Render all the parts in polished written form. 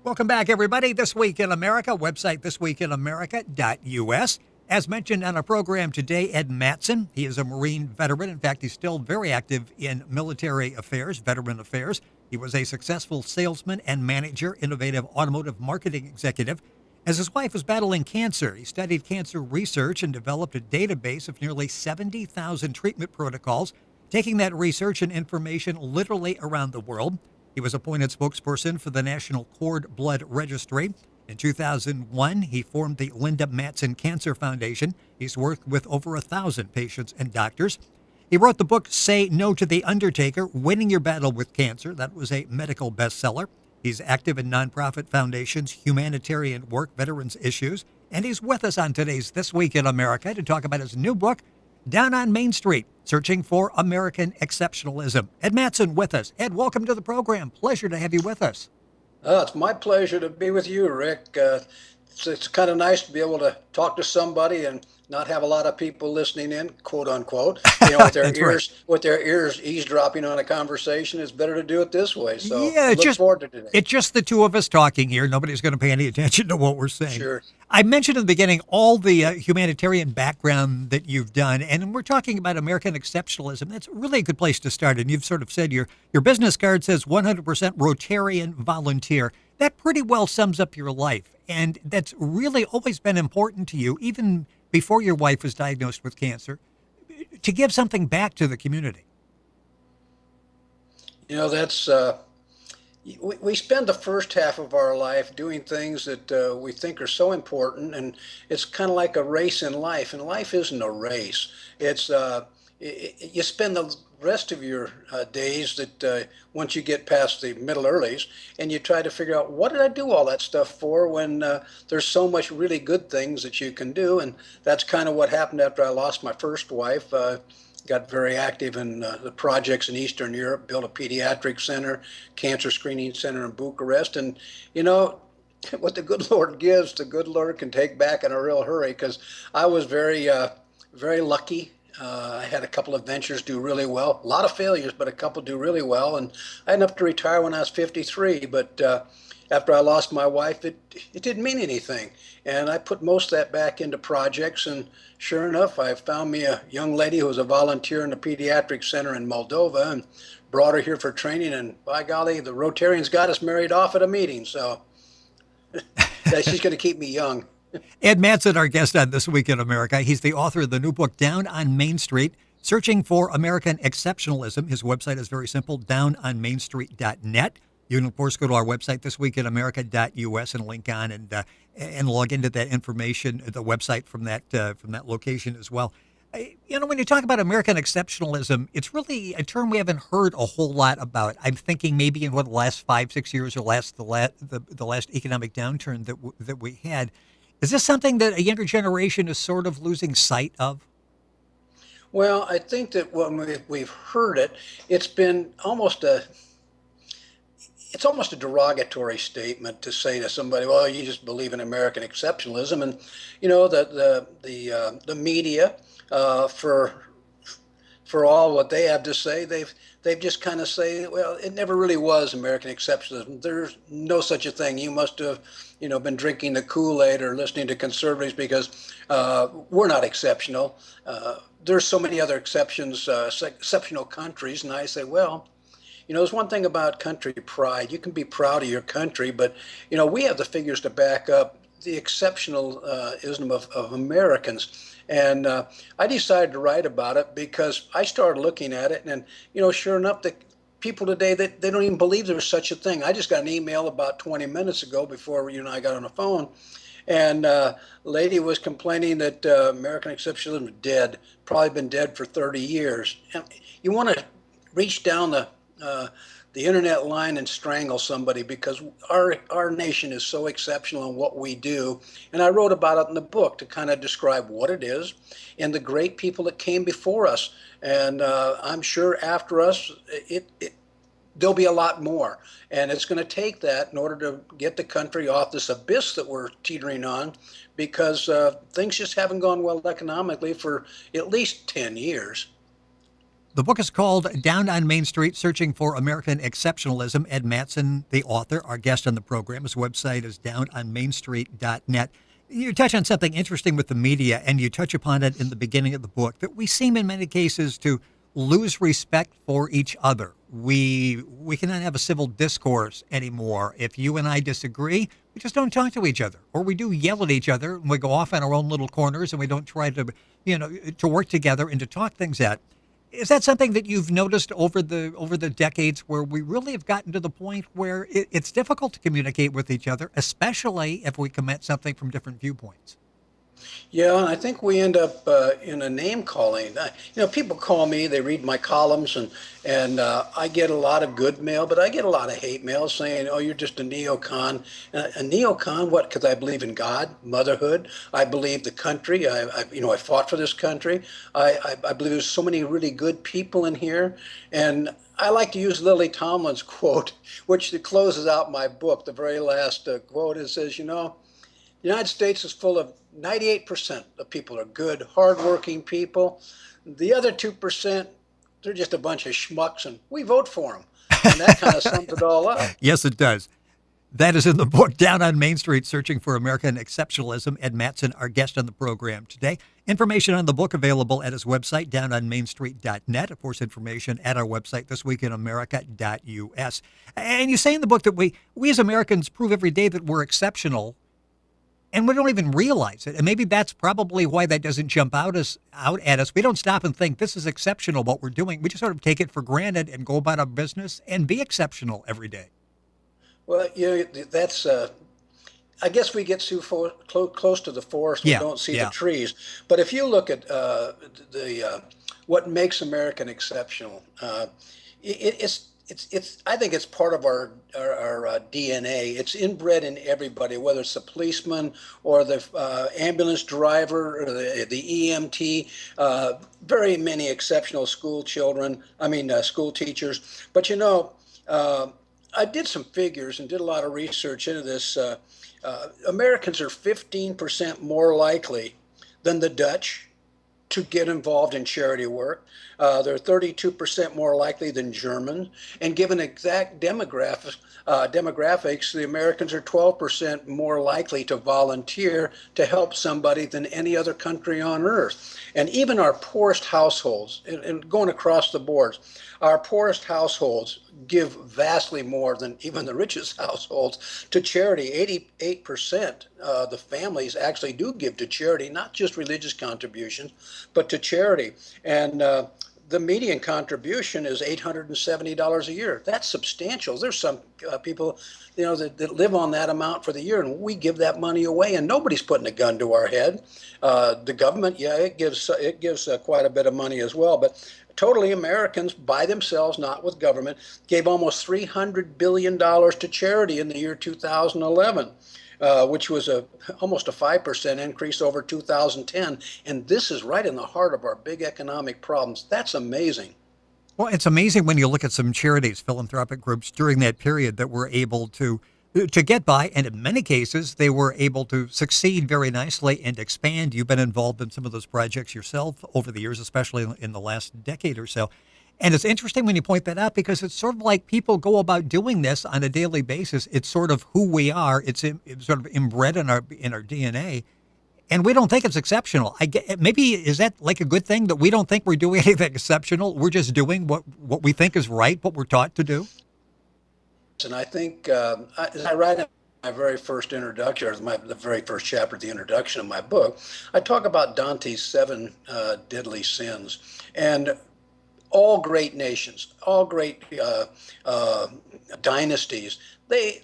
Welcome back, everybody. This Week in America, website thisweekinamerica.us. As mentioned on our program today, Ed Mattson. He is a Marine veteran. In fact, he's still very active in military affairs, veteran affairs. He was a successful salesman and manager, innovative automotive marketing executive. As his wife was battling cancer, he studied cancer research and developed a database of nearly 70,000 treatment protocols, taking that research and information literally around the world. He was appointed spokesperson for the National Cord Blood Registry. In 2001, he formed the Linda Mattson Cancer Foundation. He's worked with over 1,000 patients and doctors. He wrote the book, Say No to the Undertaker, Winning Your Battle with Cancer. That was a medical bestseller. He's active in nonprofit foundations, humanitarian work, veterans issues. And he's with us on today's This Week in America to talk about his new book, Down on Main Street, Searching for American Exceptionalism. Ed Mattson with us. Ed, welcome to the program. Pleasure to have you with us. It's my pleasure to be with you, Rick. It's kind of nice to be able to talk to somebody and not have a lot of people listening in, quote unquote, with their ears eavesdropping on a conversation. It's better to do it this way. So yeah, I look forward to today. It's just the two of us talking here. Nobody's going to pay any attention to what we're saying. Sure. I mentioned in the beginning all the humanitarian background that you've done, and we're talking about American exceptionalism. That's really a good place to start. And you've sort of said your business card says 100% Rotarian Volunteer. That pretty well sums up your life, and that's really always been important to you, even before your wife was diagnosed with cancer, to give something back to the community. You know, that's we spend the first half of our life doing things that we think are so important, and it's kind of like a race in life. And life isn't a race. It's you spend the rest of your days that once you get past the middle earlies, and you try to figure out, what did I do all that stuff for when there's so much really good things that you can do. And that's kind of what happened after I lost my first wife. Got very active in the projects in Eastern Europe, built a pediatric center, cancer screening center in Bucharest. And, you know, what the good Lord gives, the good Lord can take back in a real hurry, because I was very lucky. I had a couple of ventures do really well, a lot of failures, but a couple do really well. And I had enough to retire when I was 53. But after I lost my wife, it didn't mean anything. And I put most of that back into projects. And sure enough, I found me a young lady who was a volunteer in the pediatric center in Moldova and brought her here for training. And by golly, the Rotarians got us married off at a meeting. So she's going to keep me young. Ed Mattson, our guest on This Week in America. He's the author of the new book, Down on Main Street, Searching for American Exceptionalism. His website is very simple, downonmainstreet.net. You can, of course, go to our website, thisweekinamerica.us, and link on and log into that information, the website from that location as well. You know, when you talk about American exceptionalism, it's really a term we haven't heard a whole lot about. I'm thinking maybe in the last 5-6 years or the last economic downturn that we had. Is this something that a younger generation is sort of losing sight of? Well, I think that when we've heard it, it's almost a derogatory statement to say to somebody, "Well, you just believe in American exceptionalism." And you know, the media, for all what they have to say, they've just kind of say, "Well, it never really was American exceptionalism. There's no such a thing. You must have, been drinking the Kool-Aid or listening to conservatives, because we're not exceptional. There's so many other exceptional countries." And I say, well, there's one thing about country pride. You can be proud of your country, but, we have the figures to back up the exceptionalism of Americans. And I decided to write about it because I started looking at it, and, sure enough, the people today, they don't even believe there's such a thing. I just got an email about 20 minutes ago before you and I got on the phone, and a lady was complaining that American exceptionalism is dead, probably been dead for 30 years. And you want to reach down the internet line and strangle somebody, because our nation is so exceptional in what we do. And I wrote about it in the book to kind of describe what it is and the great people that came before us. And I'm sure after us, there'll be a lot more. And it's going to take that in order to get the country off this abyss that we're teetering on, because things just haven't gone well economically for at least 10 years. The book is called Down on Main Street, Searching for American Exceptionalism. Ed Mattson, the author, our guest on the program. His website is downonmainstreet.net. You touch on something interesting with the media, and you touch upon it in the beginning of the book, that we seem in many cases to lose respect for each other. We cannot have a civil discourse anymore. If you and I disagree, we just don't talk to each other, or we do yell at each other, and we go off in our own little corners, and we don't try to, to work together and to talk things out. Is that something that you've noticed over the decades, where we really have gotten to the point where it's difficult to communicate with each other, especially if we come at something from different viewpoints? Yeah, and I think we end up in a name calling. People call me, they read my columns, and I get a lot of good mail, but I get a lot of hate mail saying, "Oh, you're just a neocon." A neocon, what? Because I believe in God, motherhood. I believe the country. I fought for this country. I believe there's so many really good people in here, and I like to use Lily Tomlin's quote, which closes out my book. The very last quote, it says, the United States is full of 98% of people are good, hardworking people. The other 2%, they're just a bunch of schmucks, and we vote for them. And that kind of sums it all up. Yes, it does. That is in the book, Down on Main Street, Searching for American Exceptionalism. Ed Mattson, our guest on the program today. Information on the book available at his website, downonmainstreet.net. Of course, information at our website, thisweekinamerica.us. And you say in the book that we as Americans prove every day that we're exceptional, and we don't even realize it. And maybe that's probably why that doesn't jump out at us. We don't stop and think this is exceptional what we're doing. We just sort of take it for granted and go about our business and be exceptional every day. Well, that's. I guess we get too close to the forest. We don't see the trees. But if you look at what makes American exceptional, it's. I think it's part of our DNA. It's inbred in everybody, whether it's the policeman or the ambulance driver or the EMT. Very many exceptional school teachers. But I did some figures and did a lot of research into this. Americans are 15% more likely than the Dutch to get involved in charity work. They're 32% more likely than Germans. And given exact demographics, the Americans are 12% more likely to volunteer to help somebody than any other country on earth. And even our poorest households, and going across the boards, our poorest households give vastly more than even the richest households to charity. 88% of the families actually do give to charity, not just religious contributions, but to charity. And the median contribution is $870 a year. That's substantial. There's some people, that live on that amount for the year, and we give that money away, and nobody's putting a gun to our head. The government, it gives quite a bit of money as well, but totally Americans by themselves, not with government, gave almost $300 billion to charity in the year 2011. Which was almost a 5% increase over 2010. And this is right in the heart of our big economic problems. That's amazing. Well, it's amazing when you look at some charities, philanthropic groups during that period that were able to get by. And in many cases, they were able to succeed very nicely and expand. You've been involved in some of those projects yourself over the years, especially in the last decade or so. And it's interesting when you point that out, because it's sort of like people go about doing this on a daily basis. It's sort of who we are. It's sort of inbred in our DNA, and we don't think it's exceptional. Maybe is that like a good thing, that we don't think we're doing anything exceptional? We're just doing what we think is right, what we're taught to do. And I think as I write in my very first introduction, or the very first chapter of the introduction of my book, I talk about Dante's 7 deadly sins. And all great nations, all great dynasties, they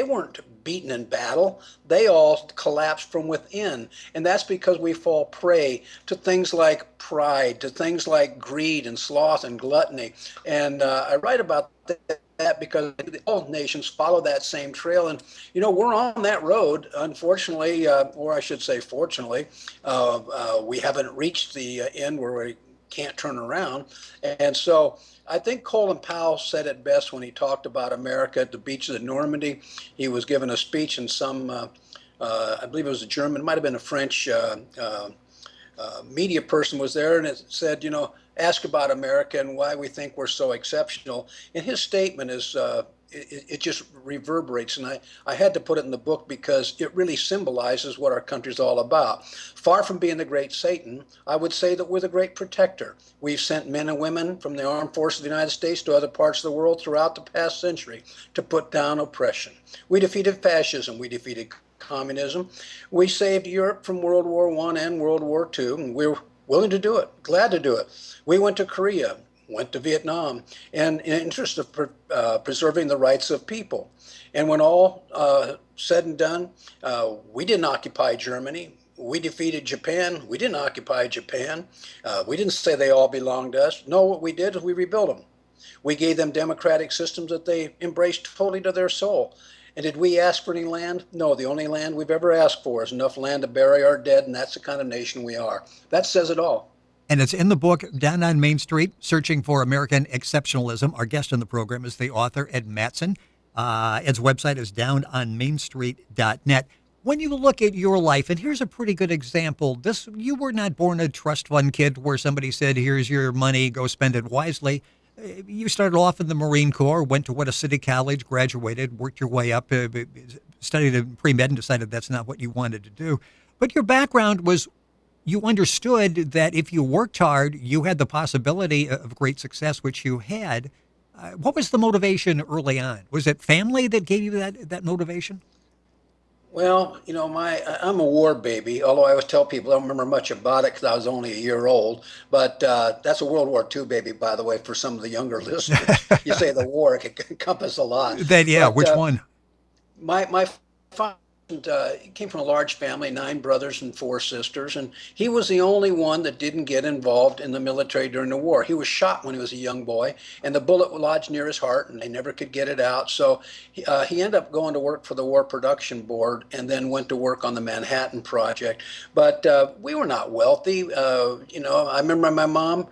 weren't beaten in battle. They all collapsed from within, and that's because we fall prey to things like pride, to things like greed and sloth and gluttony. And I write about that because all nations follow that same trail, and we're on that road. Unfortunately, or I should say, fortunately, we haven't reached the end where we can't turn around. And so I think Colin Powell said it best when he talked about America at the beaches of Normandy. He was given a speech in some, I believe it was a German, it might have been a French media person was there, and it said, ask about America and why we think we're so exceptional. And his statement is, it just reverberates. And I had to put it in the book because it really symbolizes what our country's all about. Far from being the great Satan, I would say that we're the great protector. We've sent men and women from the armed forces of the United States to other parts of the world throughout the past century to put down oppression. We defeated fascism. We defeated communism. We saved Europe from World War I and World War II, and we're willing to do it, glad to do it. We went to Korea, went to Vietnam, and in the interest of preserving the rights of people. And when all said and done, we didn't occupy Germany. We defeated Japan. We didn't occupy Japan. We didn't say they all belonged to us. No, what we did is we rebuilt them. We gave them democratic systems that they embraced totally to their soul. And did we ask for any land? No, the only land we've ever asked for is enough land to bury our dead, and that's the kind of nation we are. That says it all. And it's in the book, Down on Main Street, Searching for American Exceptionalism. Our guest on the program is the author, Ed Mattson. Ed's website is downonmainstreet.net. When you look at your life, and here's a pretty good example, you were not born a trust fund kid where somebody said, here's your money, go spend it wisely. You started off in the Marine Corps, went to a city college, graduated, worked your way up, studied pre-med and decided that's not what you wanted to do. But your background was you understood that if you worked hard, you had the possibility of great success, which you had. What was the motivation early on? Was it family that gave you that motivation? Well, I'm a war baby, although I always tell people I don't remember much about it because I was only a year old. But that's a World War II baby, by the way, for some of the younger listeners. You say the war, it can encompass a lot. Which one? My father came from a large family, 9 brothers and 4 sisters, and he was the only one that didn't get involved in the military during the war. He was shot when he was a young boy, and the bullet lodged near his heart, and they never could get it out. So he ended up going to work for the War Production Board and then went to work on the Manhattan Project. But we were not wealthy. I remember my mom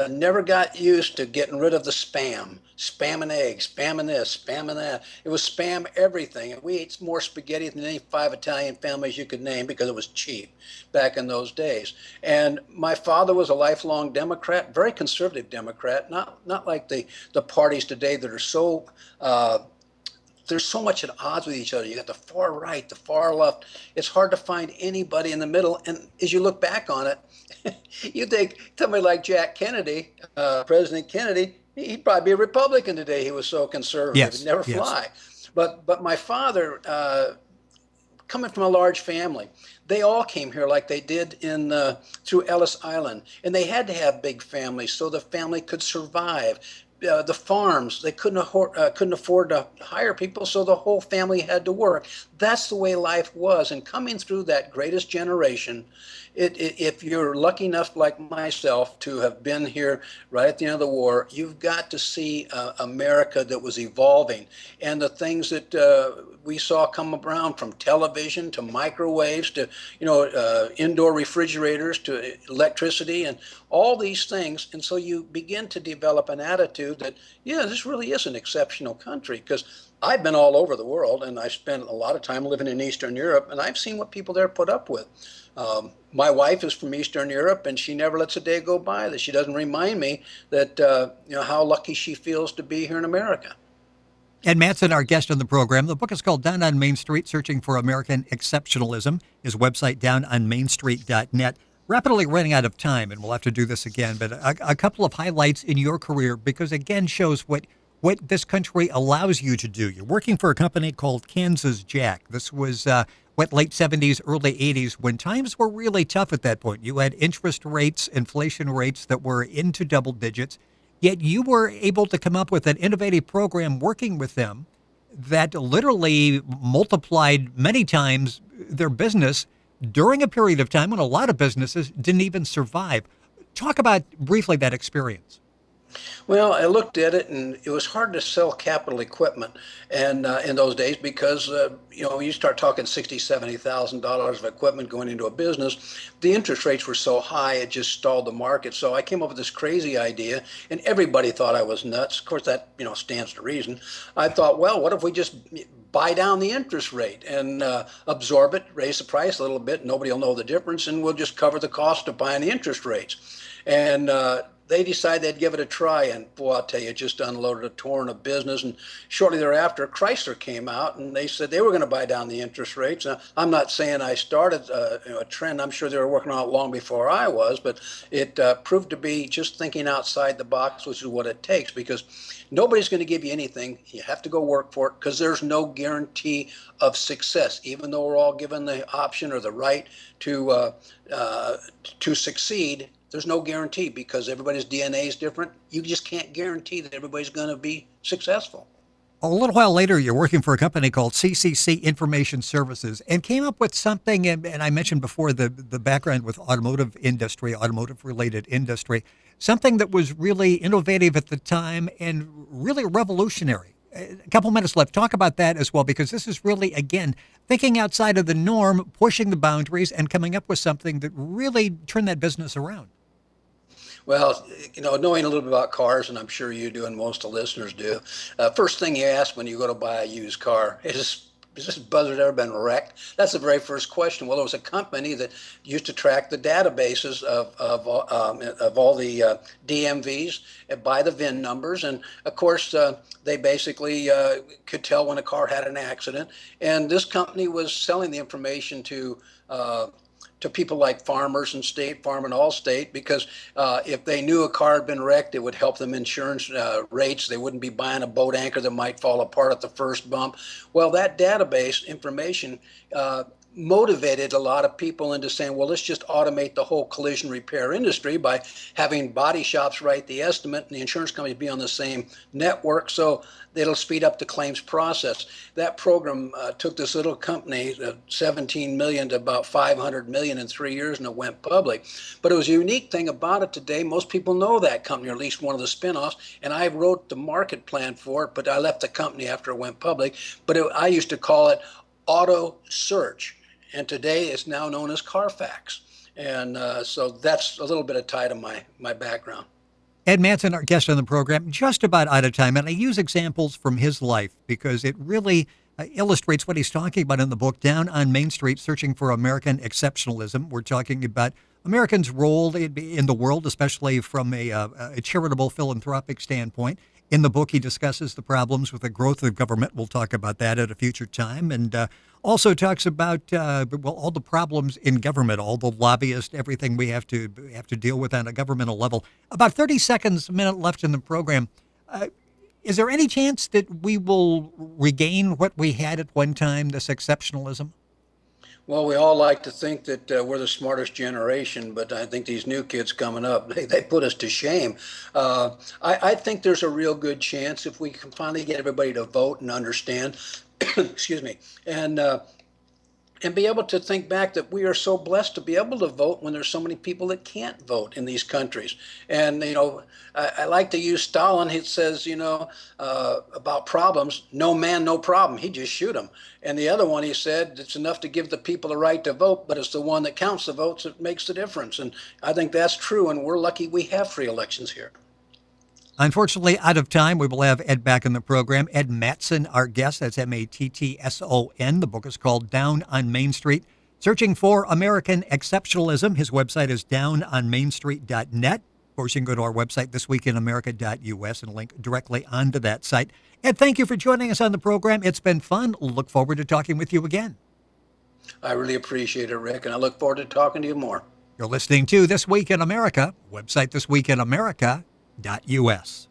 never got used to getting rid of the spam. Spamming eggs, spamming this, spamming that. It was spam everything. And we ate more spaghetti than any 5 Italian families you could name because it was cheap back in those days. And my father was a lifelong Democrat, very conservative Democrat, not like the parties today that are so there's so much at odds with each other. You got the far right, the far left. It's hard to find anybody in the middle. And as you look back on it, you think somebody like Jack Kennedy, President Kennedy, he'd probably be a Republican today. He was so conservative. Yes, He'd never fly. But my father, coming from a large family, they all came here like they did through Ellis Island. And they had to have big families so the family could survive. The farms, they couldn't afford to hire people, so the whole family had to work. That's the way life was. And coming through that greatest generation, if you're lucky enough, like myself, to have been here right at the end of the war, you've got to see America that was evolving. And the things that we saw come around, from television to microwaves to indoor refrigerators to electricity and all these things. And so you begin to develop an attitude that, this really is an exceptional country, because I've been all over the world and I spent a lot of time living in Eastern Europe, and I've seen what people there put up with. My wife is from Eastern Europe, and she never lets a day go by that she doesn't remind me that how lucky she feels to be here in America. Ed Mattson, our guest on the program. The book is called Down on Main Street, Searching for American Exceptionalism. His website, downonmainstreet.net. Rapidly running out of time, and we'll have to do this again, but a couple of highlights in your career, because again shows what this country allows you to do. You're working for a company called Kansas Jack. This was late 70s, early 80s, when times were really tough at that point. You had interest rates, inflation rates that were into double digits, yet you were able to come up with an innovative program working with them that literally multiplied many times their business during a period of time when a lot of businesses didn't even survive. Talk about briefly that experience. Well, I looked at it, and it was hard to sell capital equipment, and in those days because you start talking $60,000, $70,000 of equipment going into a business, the interest rates were so high it just stalled the market. So I came up with this crazy idea, and everybody thought I was nuts. Of course, that stands to reason. I thought, well, what if we just buy down the interest rate and absorb it, raise the price a little bit, nobody will know the difference, and we'll just cover the cost of buying the interest rates. And they decided they'd give it a try, and boy, I'll tell you, it just unloaded a torrent of business. And shortly thereafter, Chrysler came out, and they said they were going to buy down the interest rates. Now, I'm not saying I started a trend. I'm sure they were working on it long before I was, but it proved to be just thinking outside the box, which is what it takes, because nobody's going to give you anything. You have to go work for it, because there's no guarantee of success, even though we're all given the option or the right to succeed. There's no guarantee, because everybody's DNA is different. You just can't guarantee that everybody's going to be successful. A little while later, you're working for a company called CCC Information Services and came up with something, and I mentioned before the background with automotive related industry, something that was really innovative at the time and really revolutionary. A couple minutes left. Talk about that as well, because this is really, again, thinking outside of the norm, pushing the boundaries, and coming up with something that really turned that business around. Well, knowing a little bit about cars, and I'm sure you do, and most of the listeners do, first thing you ask when you go to buy a used car is this buzzard ever been wrecked? That's the very first question. Well, there was a company that used to track the databases of all the DMVs by the VIN numbers, and of course they basically could tell when a car had an accident. And this company was selling the information to people like Farmers and State Farm and Allstate, because if they knew a car had been wrecked, it would help them insurance rates. They wouldn't be buying a boat anchor that might fall apart at the first bump. Well, that database information motivated a lot of people into saying, well, let's just automate the whole collision repair industry by having body shops write the estimate and the insurance companies be on the same network, so it'll speed up the claims process. That program took this little company, 17 million to about 500 million in 3 years, and it went public. But it was a unique thing about it today. Most people know that company, or at least one of the spinoffs, and I wrote the market plan for it, but I left the company after it went public. But I used to call it Auto Search, and today it's now known as Carfax. And so that's a little bit of tie to my background. Ed Mattson, our guest on the program, just about out of time, and I use examples from his life because it really illustrates what he's talking about in the book, Down on Main Street, Searching for American Exceptionalism. We're talking about Americans' role in the world, especially from a charitable, philanthropic standpoint. In the book, he discusses the problems with the growth of government. We'll talk about that at a future time. And also talks about, all the problems in government, all the lobbyists, everything we have to deal with on a governmental level. About 30 seconds, a minute left in the program. Is there any chance that we will regain what we had at one time, this exceptionalism? Well, we all like to think that we're the smartest generation, but I think these new kids coming up, they put us to shame. I think there's a real good chance if we can finally get everybody to vote and understand, excuse me, and be able to think back that we are so blessed to be able to vote when there's so many people that can't vote in these countries. And, I like to use Stalin. He says, about problems, no man, no problem. He just shoot them. And the other one, he said, it's enough to give the people the right to vote, but it's the one that counts the votes that makes the difference. And I think that's true. And we're lucky we have free elections here. Unfortunately, out of time. We will have Ed back in the program. Ed Mattson, our guest. That's Mattson. The book is called Down on Main Street, Searching for American Exceptionalism. His website is downonmainstreet.net. Of course, you can go to our website, thisweekinamerica.us, and link directly onto that site. Ed, thank you for joining us on the program. It's been fun. Look forward to talking with you again. I really appreciate it, Rick, and I look forward to talking to you more. You're listening to This Week in America, website thisweekinamerica.us.